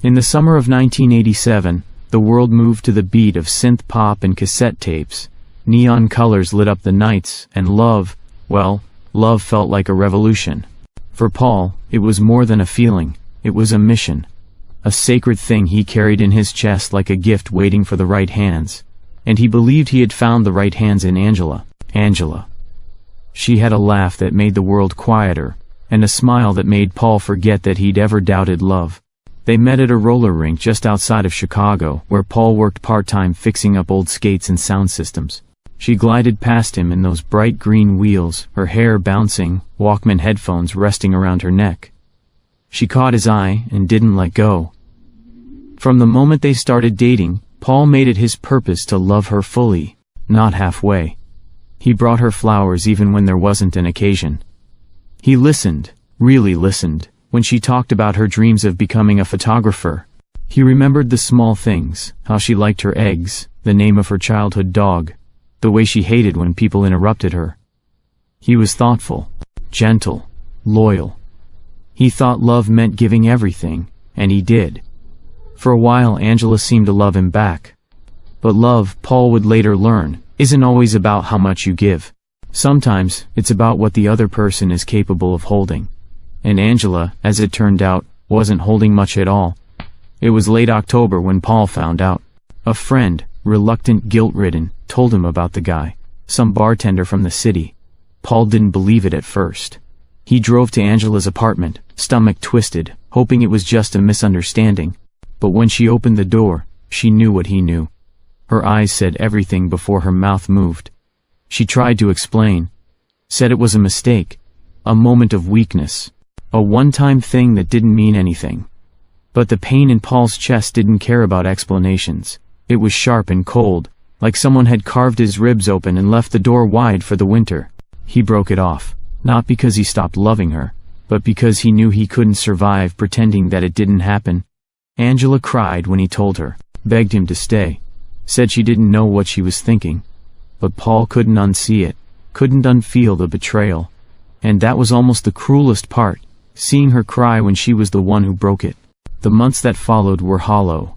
In the summer of 1987, the world moved to the beat of synth pop and cassette tapes. Neon colors lit up the nights, and love felt like a revolution. For Paul, it was more than a feeling, it was a mission. A sacred thing he carried in his chest like a gift waiting for the right hands. And he believed he had found the right hands in Angela. Angela. She had a laugh that made the world quieter, and a smile that made Paul forget that he'd ever doubted love. They met at a roller rink just outside of Chicago, where Paul worked part-time fixing up old skates and sound systems. She glided past him in those bright green wheels, her hair bouncing, Walkman headphones resting around her neck. She caught his eye and didn't let go. From the moment they started dating, Paul made it his purpose to love her fully, not halfway. He brought her flowers even when there wasn't an occasion. He listened, really listened, when she talked about her dreams of becoming a photographer. He remembered the small things, how she liked her eggs, the name of her childhood dog, the way she hated when people interrupted her. He was thoughtful, gentle, loyal. He thought love meant giving everything, and he did. For a while Angela seemed to love him back. But love, Paul would later learn, isn't always about how much you give. Sometimes, it's about what the other person is capable of holding. And Angela, as it turned out, wasn't holding much at all. It was late October when Paul found out. A friend, reluctant, guilt-ridden, told him about the guy, some bartender from the city. Paul didn't believe it at first. He drove to Angela's apartment, stomach twisted, hoping it was just a misunderstanding. But when she opened the door, she knew what he knew. Her eyes said everything before her mouth moved. She tried to explain. Said it was a mistake. A moment of weakness. A one-time thing that didn't mean anything. But the pain in Paul's chest didn't care about explanations. It was sharp and cold, like someone had carved his ribs open and left the door wide for the winter. He broke it off, not because he stopped loving her, but because he knew he couldn't survive pretending that it didn't happen. Angela cried when he told her, begged him to stay, said she didn't know what she was thinking. But Paul couldn't unsee it, couldn't unfeel the betrayal. And that was almost the cruelest part, seeing her cry when she was the one who broke it. The months that followed were hollow.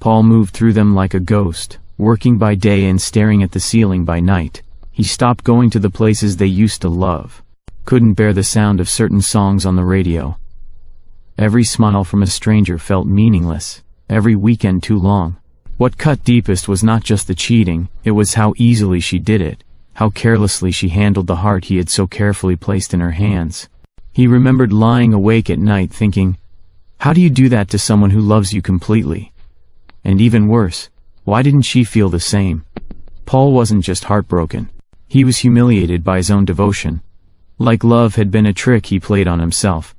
Paul moved through them like a ghost, working by day and staring at the ceiling by night. He stopped going to the places they used to love. Couldn't bear the sound of certain songs on the radio. Every smile from a stranger felt meaningless, every weekend too long. What cut deepest was not just the cheating, it was how easily she did it, how carelessly she handled the heart he had so carefully placed in her hands. He remembered lying awake at night thinking, how do you do that to someone who loves you completely? And even worse, why didn't she feel the same? Paul wasn't just heartbroken. He was humiliated by his own devotion. Like love had been a trick he played on himself.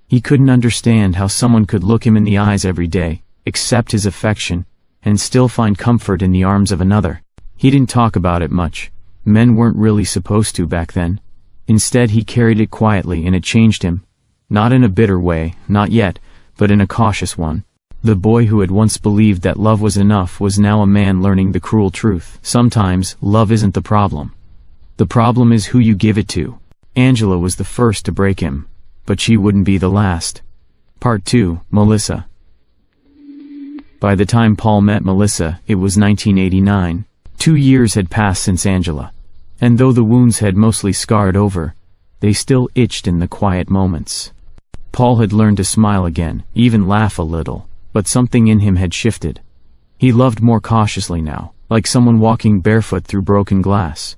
He couldn't understand how someone could look him in the eyes every day, accept his affection, and still find comfort in the arms of another. He didn't talk about it much. Men weren't really supposed to back then. Instead he carried it quietly and it changed him. Not in a bitter way, not yet, but in a cautious one. The boy who had once believed that love was enough was now a man learning the cruel truth. Sometimes, love isn't the problem. The problem is who you give it to. Angela was the first to break him. But she wouldn't be the last. Part 2, Melissa. By the time Paul met Melissa, it was 1989. 2 years had passed since Angela. And though the wounds had mostly scarred over, they still itched in the quiet moments. Paul had learned to smile again, even laugh a little, but something in him had shifted. He loved more cautiously now, like someone walking barefoot through broken glass.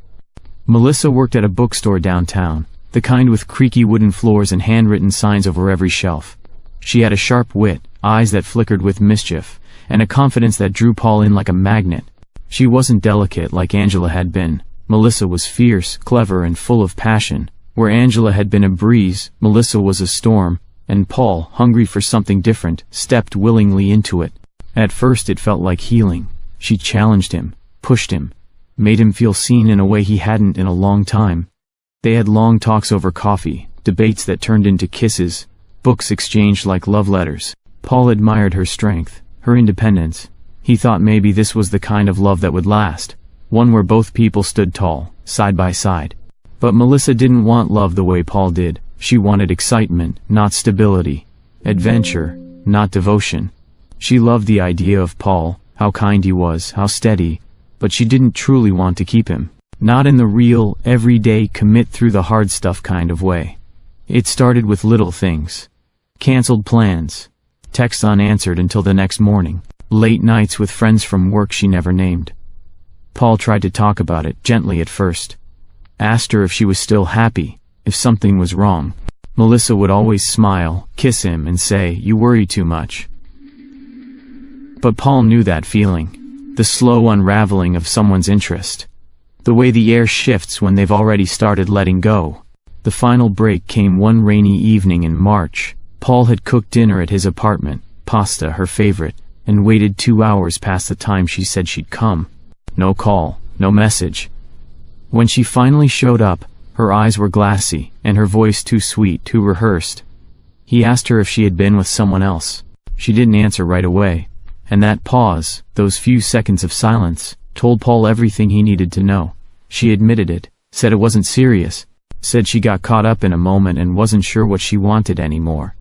Melissa worked at a bookstore downtown, the kind with creaky wooden floors and handwritten signs over every shelf. She had a sharp wit, eyes that flickered with mischief, and a confidence that drew Paul in like a magnet. She wasn't delicate like Angela had been. Melissa was fierce, clever, and full of passion. Where Angela had been a breeze, Melissa was a storm, and Paul, hungry for something different, stepped willingly into it. At first it felt like healing. She challenged him, pushed him, made him feel seen in a way he hadn't in a long time. They had long talks over coffee, debates that turned into kisses, books exchanged like love letters. Paul admired her strength, her independence. He thought maybe this was the kind of love that would last, one where both people stood tall, side by side. But Melissa didn't want love the way Paul did. She wanted excitement, not stability. Adventure, not devotion. She loved the idea of Paul, how kind he was, how steady, but she didn't truly want to keep him. Not in the real, everyday commit through the hard stuff kind of way. It started with little things. Cancelled plans. Texts unanswered until the next morning. Late nights with friends from work she never named. Paul tried to talk about it, gently at first. Asked her if she was still happy, if something was wrong. Melissa would always smile, kiss him, and say, "You worry too much." But Paul knew that feeling. The slow unraveling of someone's interest. The way the air shifts when they've already started letting go. The final break came one rainy evening in March. Paul had cooked dinner at his apartment, pasta her favorite, and waited 2 hours past the time she said she'd come. No call, no message. When she finally showed up, her eyes were glassy, and her voice too sweet, too rehearsed. He asked her if she had been with someone else. She didn't answer right away, and that pause, those few seconds of silence, told Paul everything he needed to know. She admitted it, said it wasn't serious, said she got caught up in a moment and wasn't sure what she wanted anymore.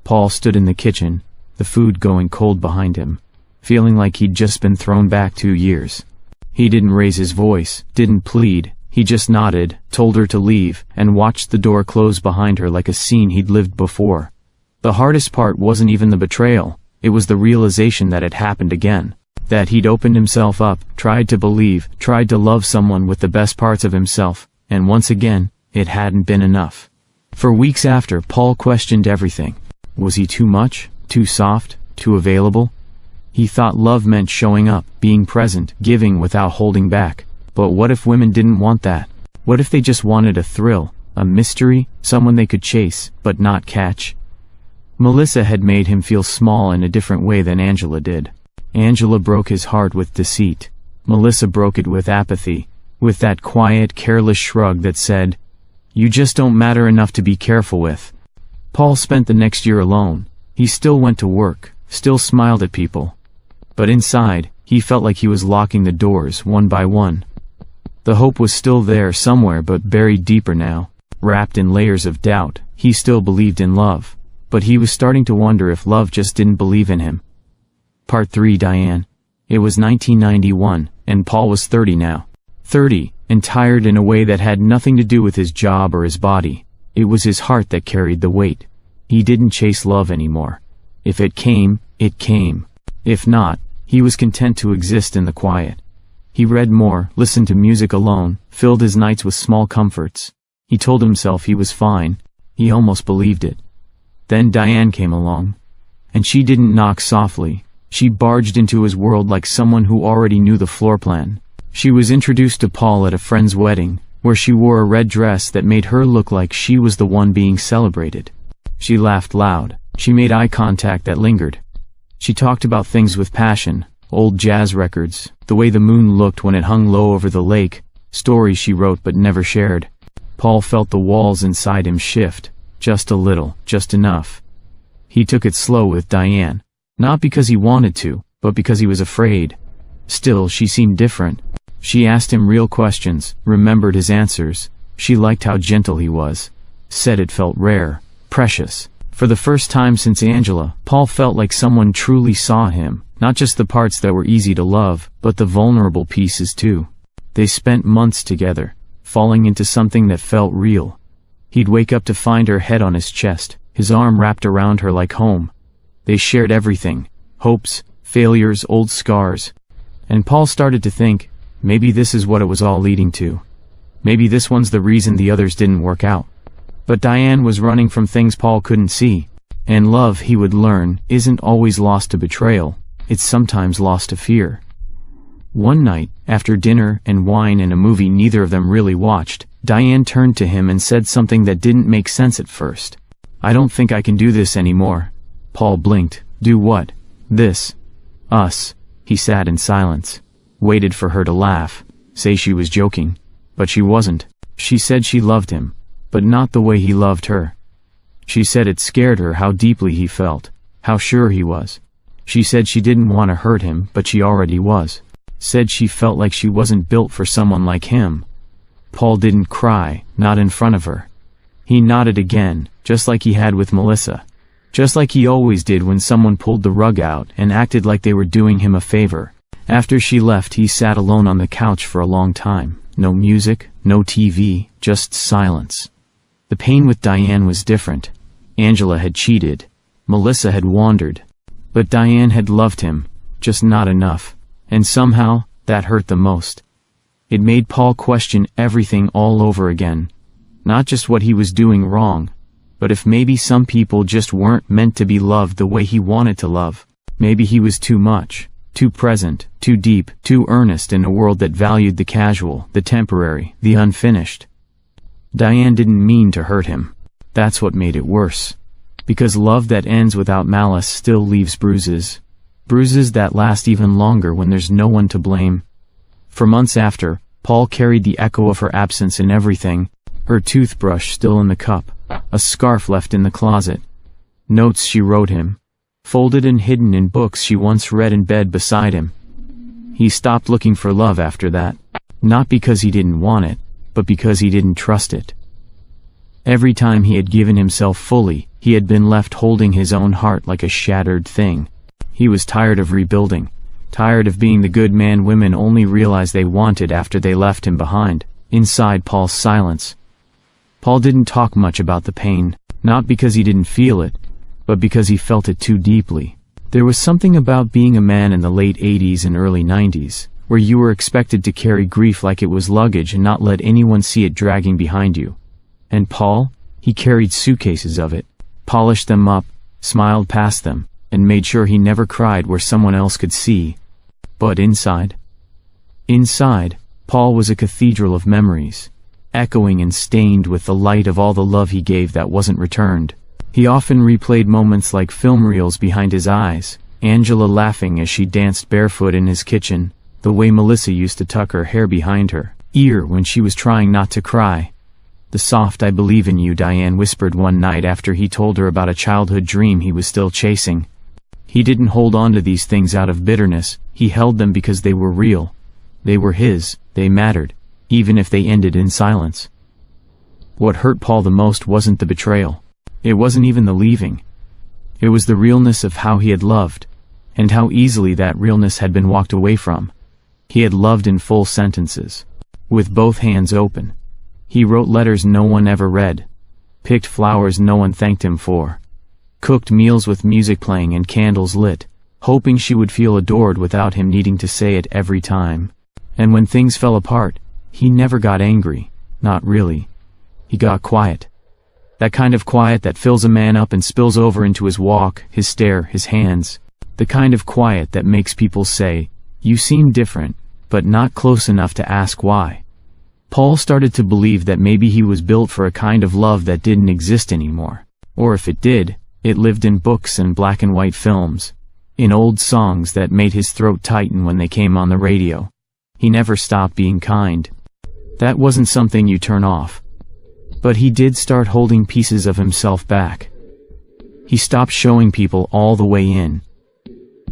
Paul stood in the kitchen, the food going cold behind him, feeling like he'd just been thrown back 2 years. He didn't raise his voice, didn't plead, he just nodded, told her to leave, and watched the door close behind her like a scene he'd lived before. The hardest part wasn't even the betrayal, it was the realization that it happened again. That he'd opened himself up, tried to believe, tried to love someone with the best parts of himself, and once again, it hadn't been enough. For weeks after, Paul questioned everything. Was he too much, too soft, too available? He thought love meant showing up, being present, giving without holding back. But what if women didn't want that? What if they just wanted a thrill, a mystery, someone they could chase, but not catch? Melissa had made him feel small in a different way than Angela did. Angela broke his heart with deceit. Melissa broke it with apathy, with that quiet, careless shrug that said, "You just don't matter enough to be careful with." Paul spent the next year alone. He still went to work, still smiled at people. But inside, he felt like he was locking the doors one by one. The hope was still there somewhere but buried deeper now. Wrapped in layers of doubt, he still believed in love. But he was starting to wonder if love just didn't believe in him. Part 3. Diane. It was 1991, and Paul was 30 now. 30, and tired in a way that had nothing to do with his job or his body. It was his heart that carried the weight. He didn't chase love anymore. If it came, it came. If not, he was content to exist in the quiet. He read more, listened to music alone, filled his nights with small comforts. He told himself he was fine. He almost believed it. Then Diane came along. And she didn't knock softly. She barged into his world like someone who already knew the floor plan. She was introduced to Paul at a friend's wedding, where she wore a red dress that made her look like she was the one being celebrated. She laughed loud. She made eye contact that lingered. She talked about things with passion, old jazz records, the way the moon looked when it hung low over the lake, stories she wrote but never shared. Paul felt the walls inside him shift, just a little, just enough. He took it slow with Diane, not because he wanted to, but because he was afraid. Still, she seemed different. She asked him real questions, remembered his answers. She liked how gentle he was. Said it felt rare, precious. For the first time since Angela, Paul felt like someone truly saw him, not just the parts that were easy to love, but the vulnerable pieces too. They spent months together, falling into something that felt real. He'd wake up to find her head on his chest, his arm wrapped around her like home. They shared everything, hopes, failures, old scars. And Paul started to think, maybe this is what it was all leading to. Maybe this one's the reason the others didn't work out. But Diane was running from things Paul couldn't see. And love, he would learn, isn't always lost to betrayal. It's sometimes lost to fear. One night, after dinner and wine and a movie neither of them really watched, Diane turned to him and said something that didn't make sense at first. "I don't think I can do this anymore." Paul blinked. "Do what?" "This. Us." He sat in silence. Waited for her to laugh, say she was joking. But she wasn't. She said she loved him, but not the way he loved her. She said it scared her how deeply he felt, how sure he was. She said she didn't want to hurt him, but she already was. Said she felt like she wasn't built for someone like him. Paul didn't cry, not in front of her. He nodded again, just like he had with Melissa. just like he always did when someone pulled the rug out and acted like they were doing him a favor. After she left, he sat alone on the couch for a long time. No music, no TV, just silence. The pain with Diane was different. Angela had cheated. Melissa had wandered. But Diane had loved him, just not enough. And somehow, that hurt the most. It made Paul question everything all over again. Not just what he was doing wrong, but if maybe some people just weren't meant to be loved the way he wanted to love. Maybe he was too much, too present, too deep, too earnest in a world that valued the casual, the temporary, the unfinished. Diane didn't mean to hurt him. That's what made it worse. Because love that ends without malice still leaves bruises. Bruises that last even longer when there's no one to blame. For months after, Paul carried the echo of her absence in everything. Her toothbrush still in the cup, a scarf left in the closet, notes she wrote him, folded and hidden in books she once read in bed beside him. He stopped looking for love after that, not because he didn't want it, but because he didn't trust it. Every time he had given himself fully, he had been left holding his own heart like a shattered thing. He was tired of rebuilding, tired of being the good man women only realized they wanted after they left him behind. Inside Paul's silence, Paul didn't talk much about the pain, not because he didn't feel it, but because he felt it too deeply. There was something about being a man in the late 80s and early 90s, where you were expected to carry grief like it was luggage and not let anyone see it dragging behind you. And Paul, he carried suitcases of it, polished them up, smiled past them, and made sure he never cried where someone else could see. But inside, Paul was a cathedral of memories, echoing and stained with the light of all the love he gave that wasn't returned. He often replayed moments like film reels behind his eyes, Angela laughing as she danced barefoot in his kitchen, the way Melissa used to tuck her hair behind her ear when she was trying not to cry. The soft "I believe in you" Diane whispered one night after he told her about a childhood dream he was still chasing. He didn't hold on to these things out of bitterness, he held them because they were real. They were his, they mattered, even if they ended in silence. What hurt Paul the most wasn't the betrayal. It wasn't even the leaving. It was the realness of how he had loved, and how easily that realness had been walked away from. He had loved in full sentences, with both hands open. He wrote letters no one ever read, picked flowers no one thanked him for, cooked meals with music playing and candles lit, hoping she would feel adored without him needing to say it every time. And when things fell apart, he never got angry, not really. He got quiet. That kind of quiet that fills a man up and spills over into his walk, his stare, his hands. The kind of quiet that makes people say, "You seem different," but not close enough to ask why. Paul started to believe that maybe he was built for a kind of love that didn't exist anymore. Or if it did, it lived in books and black and white films, in old songs that made his throat tighten when they came on the radio. He never stopped being kind. That wasn't something you turn off. But he did start holding pieces of himself back. He stopped showing people all the way in.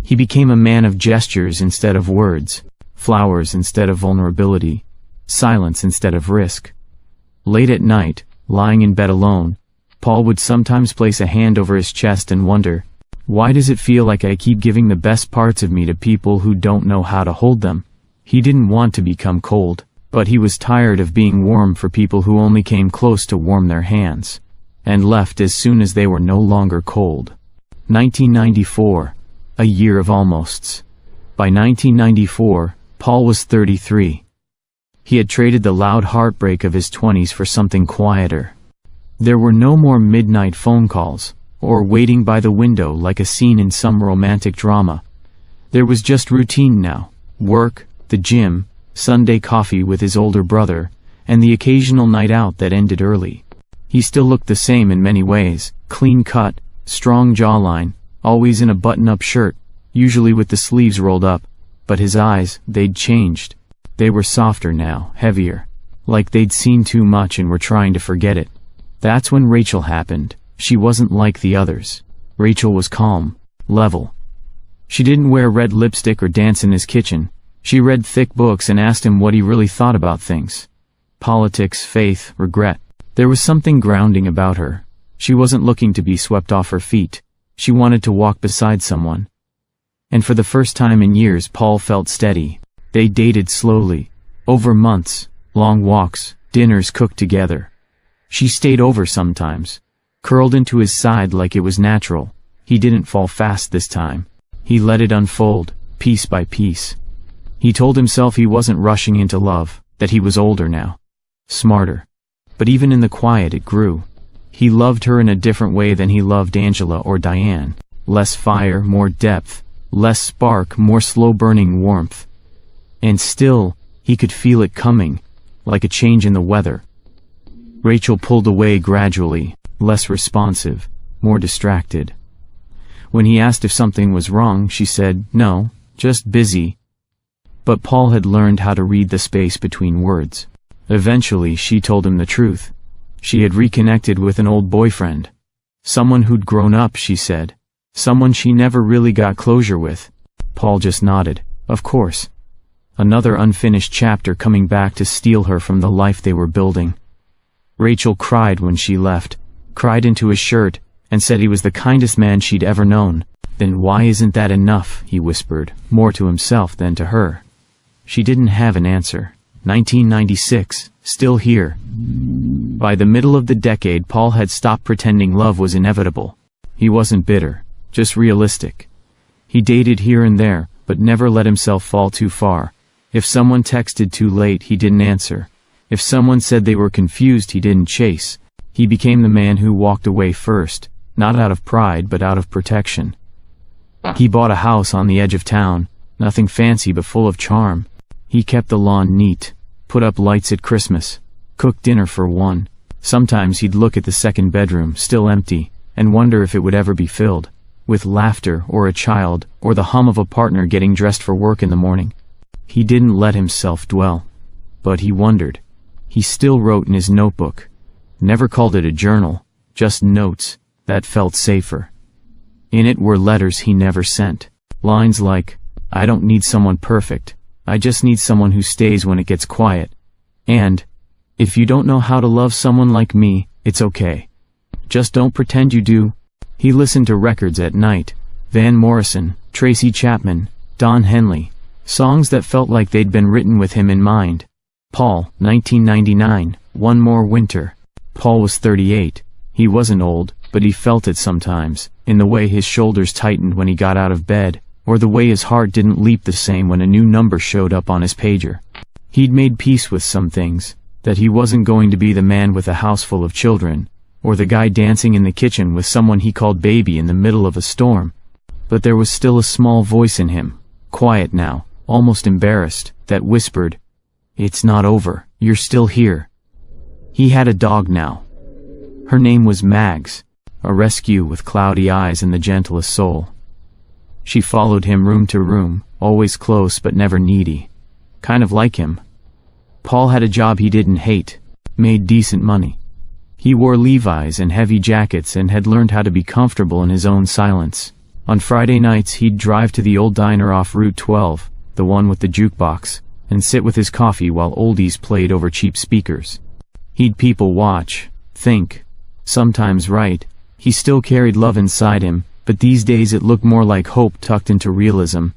He became a man of gestures instead of words, flowers instead of vulnerability, silence instead of risk. Late at night, lying in bed alone, Paul would sometimes place a hand over his chest and wonder, why does it feel like I keep giving the best parts of me to people who don't know how to hold them? He didn't want to become cold, but he was tired of being warm for people who only came close to warm their hands, and left as soon as they were no longer cold. 1994, a year of almosts. By 1994, Paul was 33. He had traded the loud heartbreak of his 20s for something quieter. There were no more midnight phone calls, or waiting by the window like a scene in some romantic drama. There was just routine now: work, the gym, Sunday coffee with his older brother, and the occasional night out that ended early. He still looked the same in many ways: clean cut, strong jawline, always in a button-up shirt, usually with the sleeves rolled up. But his eyes, they'd changed. They were softer now, heavier, like they'd seen too much and were trying to forget it. That's when Rachel happened. She wasn't like the others. Rachel was calm, level. She didn't wear red lipstick or dance in his kitchen. She read thick books and asked him what he really thought about things. Politics, faith, regret. There was something grounding about her. She wasn't looking to be swept off her feet. She wanted to walk beside someone. And for the first time in years, Paul felt steady. They dated slowly, over months, long walks, dinners cooked together. She stayed over sometimes, curled into his side like it was natural. He didn't fall fast this time. He let it unfold, piece by piece. He told himself he wasn't rushing into love, that he was older now, smarter. But even in the quiet it grew. He loved her in a different way than he loved Angela or Diane. Less fire, more depth. Less spark, more slow-burning warmth. And still, he could feel it coming, like a change in the weather. Rachel pulled away gradually, less responsive, more distracted. When he asked if something was wrong, she said, "No, just busy." But Paul had learned how to read the space between words. Eventually she told him the truth. She had reconnected with an old boyfriend. Someone who'd grown up, she said. Someone she never really got closure with. Paul just nodded. Of course. Another unfinished chapter coming back to steal her from the life they were building. Rachel cried when she left, cried into his shirt, and said he was the kindest man she'd ever known. Then why isn't that enough, he whispered, more to himself than to her. She didn't have an answer. 1996, still here. By the middle of the decade, Paul had stopped pretending love was inevitable. He wasn't bitter, just realistic. He dated here and there, but never let himself fall too far. If someone texted too late, he didn't answer. If someone said they were confused, he didn't chase. He became the man who walked away first, not out of pride but out of protection. He bought a house on the edge of town, nothing fancy but full of charm. He kept the lawn neat, put up lights at Christmas, cooked dinner for one. Sometimes he'd look at the second bedroom, still empty, and wonder if it would ever be filled, with laughter or a child, or the hum of a partner getting dressed for work in the morning. He didn't let himself dwell. But he wondered. He still wrote in his notebook. Never called it a journal, just notes, that felt safer. In it were letters he never sent. Lines like, "I don't need someone perfect, I just need someone who stays when it gets quiet." And, "If you don't know how to love someone like me, it's okay. Just don't pretend you do." He listened to records at night. Van Morrison, Tracy Chapman, Don Henley. Songs that felt like they'd been written with him in mind. Paul, 1999, One More Winter. Paul was 38. He wasn't old, but he felt it sometimes, in the way his shoulders tightened when he got out of bed, or the way his heart didn't leap the same when a new number showed up on his pager. He'd made peace with some things, that he wasn't going to be the man with a house full of children, or the guy dancing in the kitchen with someone he called baby in the middle of a storm. But there was still a small voice in him, quiet now, almost embarrassed, that whispered, "It's not over, you're still here." He had a dog now. Her name was Mags, a rescue with cloudy eyes and the gentlest soul. She followed him room to room, always close but never needy. Kind of like him. Paul had a job he didn't hate, made decent money. He wore Levi's and heavy jackets and had learned how to be comfortable in his own silence. On Friday nights he'd drive to the old diner off Route 12, the one with the jukebox, and sit with his coffee while oldies played over cheap speakers. He'd people watch, think, sometimes write. He still carried love inside him, but these days it looked more like hope tucked into realism.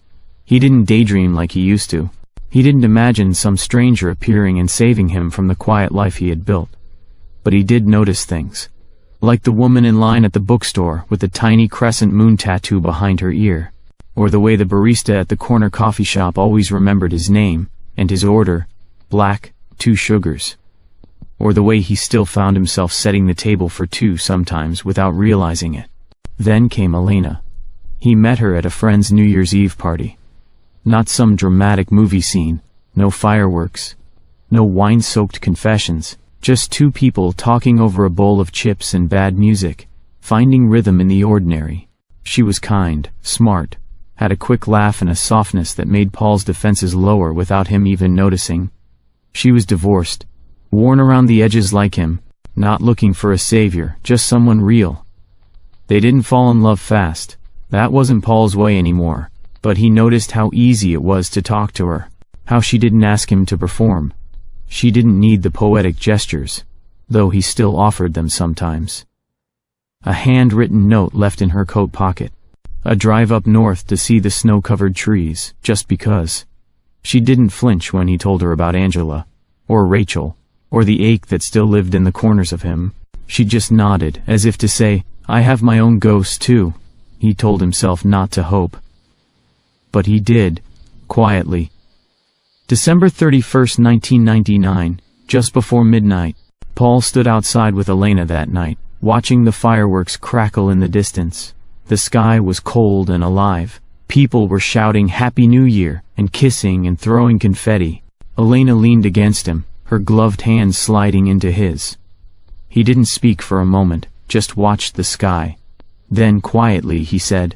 He didn't daydream like he used to. He didn't imagine some stranger appearing and saving him from the quiet life he had built. But he did notice things. Like the woman in line at the bookstore with the tiny crescent moon tattoo behind her ear. Or the way the barista at the corner coffee shop always remembered his name, and his order, black, 2 sugars. Or the way he still found himself setting the table for 2 sometimes without realizing it. Then came Elena. He met her at a friend's New Year's Eve party. Not some dramatic movie scene, no fireworks, no wine-soaked confessions. Just 2 people talking over a bowl of chips and bad music, finding rhythm in the ordinary. She was kind, smart, had a quick laugh and a softness that made Paul's defenses lower without him even noticing. She was divorced, worn around the edges like him, not looking for a savior, just someone real. They didn't fall in love fast. That wasn't Paul's way anymore, but he noticed how easy it was to talk to her, how she didn't ask him to perform. She didn't need the poetic gestures, though he still offered them sometimes. A handwritten note left in her coat pocket. A drive up north to see the snow-covered trees, just because. She didn't flinch when he told her about Angela, or Rachel, or the ache that still lived in the corners of him. She just nodded, as if to say, "I have my own ghosts too." He told himself not to hope. But he did, quietly. December 31st, 1999, just before midnight, Paul stood outside with Elena that night, watching the fireworks crackle in the distance. The sky was cold and alive. People were shouting Happy New Year, and kissing and throwing confetti. Elena leaned against him, her gloved hands sliding into his. He didn't speak for a moment, just watched the sky. Then quietly he said,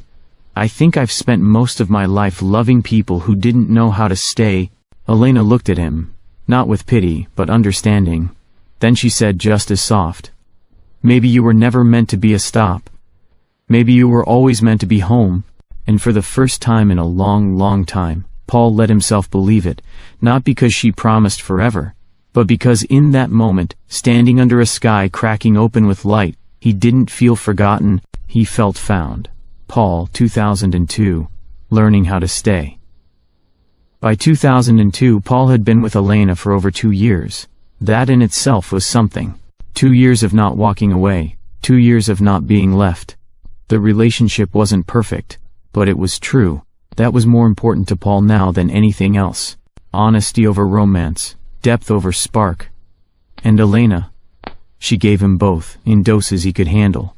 "I think I've spent most of my life loving people who didn't know how to stay." Elena looked at him, not with pity, but understanding. Then she said just as soft, "Maybe you were never meant to be a stop. Maybe you were always meant to be home." And for the first time in a long, long time, Paul let himself believe it, not because she promised forever, but because in that moment, standing under a sky cracking open with light, he didn't feel forgotten, he felt found. Paul, 2002, learning how to stay. By 2002, Paul had been with Elena for over 2 years. That in itself was something. 2 years of not walking away, 2 years of not being left. The relationship wasn't perfect, but it was true. That was more important to Paul now than anything else. Honesty over romance, depth over spark. And Elena? She gave him both, in doses he could handle.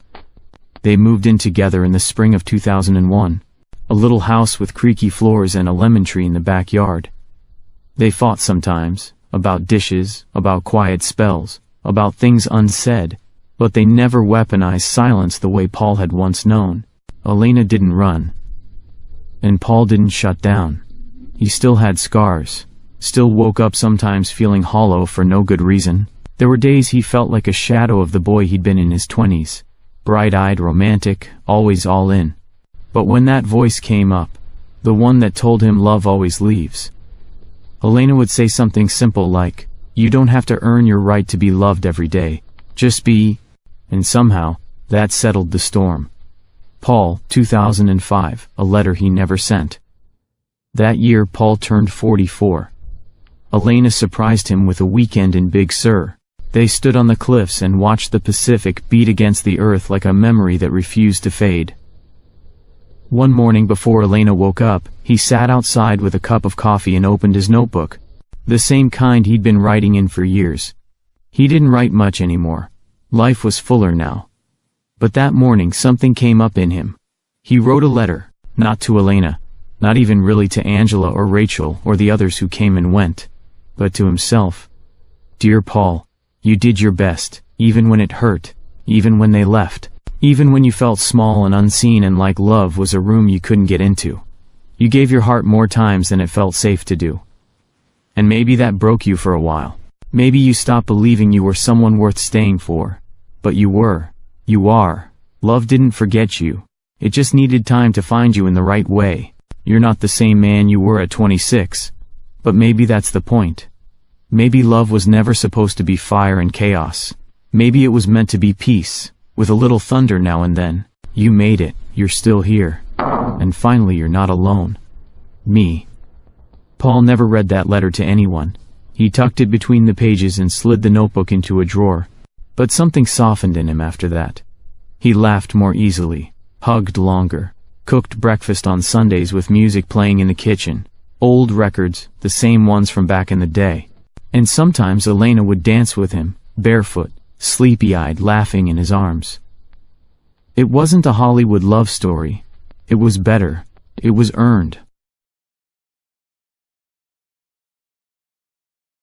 They moved in together in the spring of 2001. A little house with creaky floors and a lemon tree in the backyard. They fought sometimes, about dishes, about quiet spells, about things unsaid, but they never weaponized silence the way Paul had once known. Elena didn't run. And Paul didn't shut down. He still had scars, still woke up sometimes feeling hollow for no good reason. There were days he felt like a shadow of the boy he'd been in his 20s, bright-eyed, romantic, always all in. But when that voice came up, the one that told him love always leaves, Elena would say something simple like, "You don't have to earn your right to be loved every day, just be," and somehow, that settled the storm. Paul, 2005, a letter he never sent. That year Paul turned 44. Elena surprised him with a weekend in Big Sur. They stood on the cliffs and watched the Pacific beat against the earth like a memory that refused to fade. One morning before Elena woke up, he sat outside with a cup of coffee and opened his notebook. The same kind he'd been writing in for years. He didn't write much anymore. Life was fuller now. But that morning something came up in him. He wrote a letter, not to Elena, not even really to Angela or Rachel or the others who came and went, but to himself. "Dear Paul, you did your best, even when it hurt, even when they left. Even when you felt small and unseen and like love was a room you couldn't get into. You gave your heart more times than it felt safe to do. And maybe that broke you for a while. Maybe you stopped believing you were someone worth staying for. But you were. You are. Love didn't forget you. It just needed time to find you in the right way. You're not the same man you were at 26. But maybe that's the point. Maybe love was never supposed to be fire and chaos. Maybe it was meant to be peace, with a little thunder now and then. You made it, you're still here. And finally you're not alone. Me." Paul never read that letter to anyone. He tucked it between the pages and slid the notebook into a drawer. But something softened in him after that. He laughed more easily, hugged longer, cooked breakfast on Sundays with music playing in the kitchen. Old records, the same ones from back in the day. And sometimes Elena would dance with him, barefoot, sleepy-eyed, laughing in his arms. It wasn't a Hollywood love story. It was better. It was earned.